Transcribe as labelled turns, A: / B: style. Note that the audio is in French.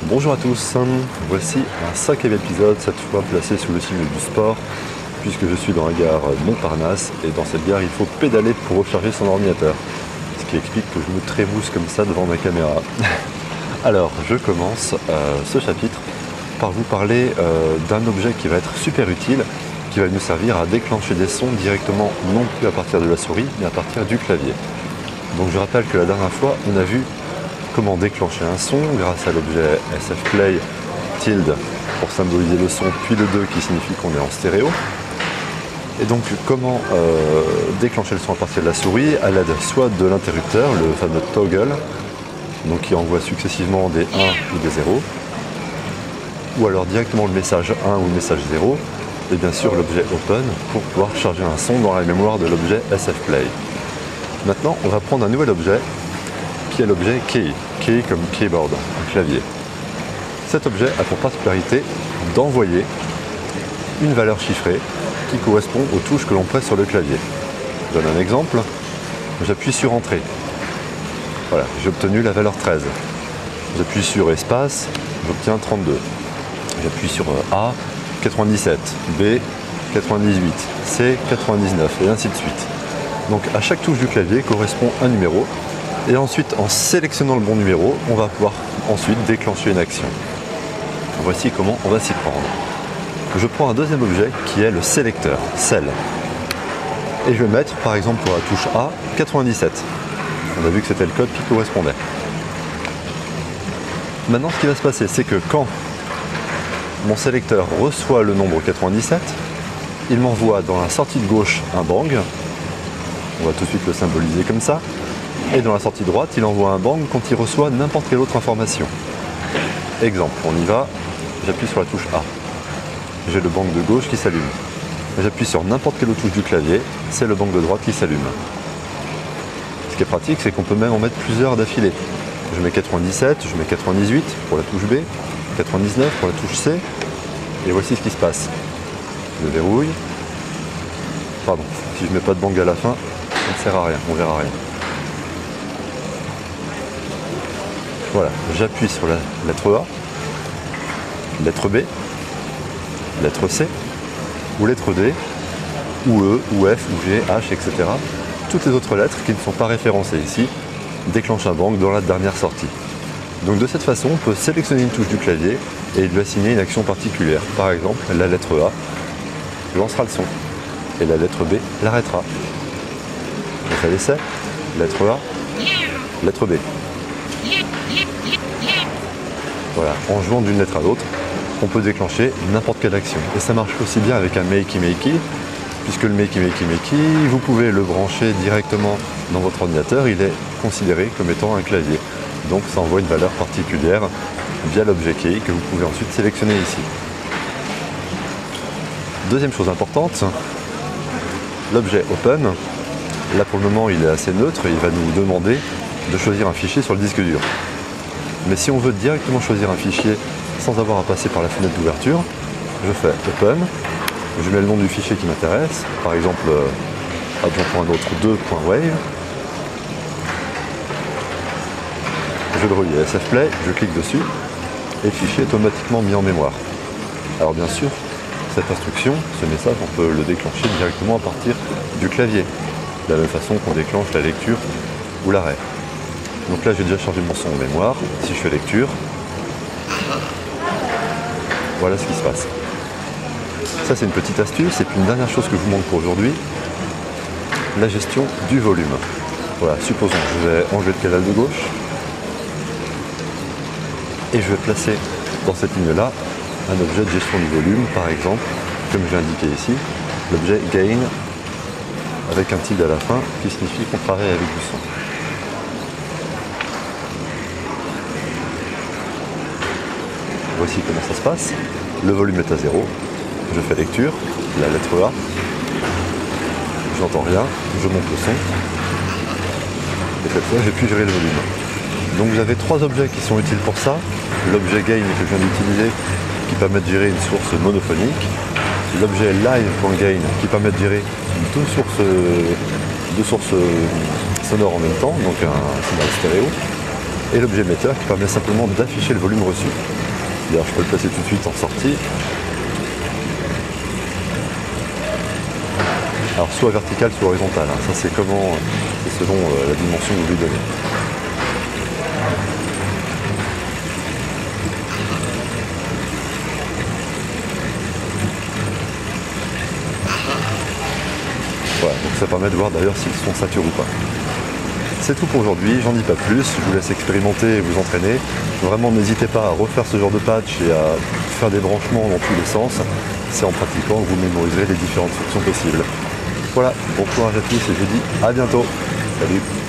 A: Bonjour à tous, voici un cinquième épisode, cette fois placé sous le signe du sport, puisque je suis dans la gare Montparnasse, et dans cette gare il faut pédaler pour recharger son ordinateur, ce qui explique que je me trémousse comme ça devant ma caméra. Alors, je commence ce chapitre par vous parler d'un objet qui va être super utile, qui va nous servir à déclencher des sons directement, non plus à partir de la souris, mais à partir du clavier. Donc je rappelle que la dernière fois, on a vu comment déclencher un son grâce à l'objet SF Play tilde pour symboliser le son, puis le 2 qui signifie qu'on est en stéréo. Et donc comment déclencher le son à partir de la souris à l'aide soit de l'interrupteur, le fameux toggle, donc qui envoie successivement des 1 ou des 0, ou alors directement le message 1 ou le message 0, et bien sûr l'objet open pour pouvoir charger un son dans la mémoire de l'objet SF Play. Maintenant, on va prendre un nouvel objet qui est l'objet key, key comme keyboard, un clavier. Cet objet a pour particularité d'envoyer une valeur chiffrée qui correspond aux touches que l'on presse sur le clavier. Je donne un exemple, j'appuie sur Entrée. Voilà, j'ai obtenu la valeur 13. J'appuie sur Espace, j'obtiens 32. J'appuie sur A, 97, B, 98, C, 99, et ainsi de suite. Donc à chaque touche du clavier correspond un numéro, et ensuite en sélectionnant le bon numéro, on va pouvoir ensuite déclencher une action. Voici comment on va s'y prendre. Je prends un deuxième objet qui est le sélecteur, Cell. Et je vais mettre par exemple pour la touche A, 97. On a vu que c'était le code qui correspondait. Maintenant ce qui va se passer, c'est que quand mon sélecteur reçoit le nombre 97, il m'envoie dans la sortie de gauche un bang. On va tout de suite le symboliser comme ça. Et dans la sortie droite, il envoie un bang quand il reçoit n'importe quelle autre information. Exemple, on y va, j'appuie sur la touche A. J'ai le bang de gauche qui s'allume. J'appuie sur n'importe quelle autre touche du clavier, c'est le bang de droite qui s'allume. Ce qui est pratique, c'est qu'on peut même en mettre plusieurs d'affilée. Je mets 97, je mets 98 pour la touche B, 99 pour la touche C, et voici ce qui se passe. Je verrouille. Pardon, si je mets pas de bang à la fin, ça ne sert à rien, on verra rien. Voilà, j'appuie sur la lettre A, lettre B, lettre C, ou lettre D, ou E, ou F, ou G, H, etc. Toutes les autres lettres qui ne sont pas référencées ici déclenchent un bang dans la dernière sortie. Donc de cette façon, on peut sélectionner une touche du clavier et lui assigner une action particulière. Par exemple, la lettre A lancera le son, et la lettre B l'arrêtera. On fait l'essai, lettre A, lettre B. Voilà, en jouant d'une lettre à l'autre, on peut déclencher n'importe quelle action. Et ça marche aussi bien avec un Makey Makey, puisque le Makey Makey Makey, vous pouvez le brancher directement dans votre ordinateur, il est considéré comme étant un clavier. Donc ça envoie une valeur particulière via l'objet key que vous pouvez ensuite sélectionner ici. Deuxième chose importante, l'objet open. Là pour le moment il est assez neutre, il va nous demander de choisir un fichier sur le disque dur. Mais si on veut directement choisir un fichier sans avoir à passer par la fenêtre d'ouverture, je fais Open, je mets le nom du fichier qui m'intéresse, par exemple, adjoint pour un autre 2.wave, je le relie à SF Play, je clique dessus, et le fichier est automatiquement mis en mémoire. Alors bien sûr, cette instruction, ce message, on peut le déclencher directement à partir du clavier, de la même façon qu'on déclenche la lecture ou l'arrêt. Donc là j'ai déjà chargé mon son en mémoire, si je fais lecture, voilà ce qui se passe. Ça c'est une petite astuce, et puis une dernière chose que je vous montre pour aujourd'hui, la gestion du volume. Voilà, supposons que je vais enlever le canal de gauche, et je vais placer dans cette ligne-là un objet de gestion du volume, par exemple, comme je l'ai indiqué ici, l'objet gain, avec un tilde à la fin, qui signifie qu'on travaille avec du son. Voici comment ça se passe. Le volume est à 0. Je fais lecture, la lettre A. J'entends rien, je monte le son. Et cette fois, j'ai pu gérer le volume. Donc vous avez trois objets qui sont utiles pour ça. L'objet gain que je viens d'utiliser qui permet de gérer une source monophonique. L'objet live.gain qui permet de gérer deux sources sonores en même temps, donc un signal stéréo. Et l'objet émetteur qui permet simplement d'afficher le volume reçu. D'ailleurs, je peux le placer tout de suite en sortie. Alors soit vertical, soit horizontal. Ça c'est c'est selon la dimension que vous lui donnez. Voilà, donc ça permet de voir d'ailleurs s'ils sont saturés ou pas. C'est tout pour aujourd'hui, j'en dis pas plus, je vous laisse expérimenter et vous entraîner. Vraiment n'hésitez pas à refaire ce genre de patch et à faire des branchements dans tous les sens. C'est en pratiquant que vous mémoriserez les différentes fonctions possibles. Voilà, bon courage à tous et je vous dis à bientôt. Salut.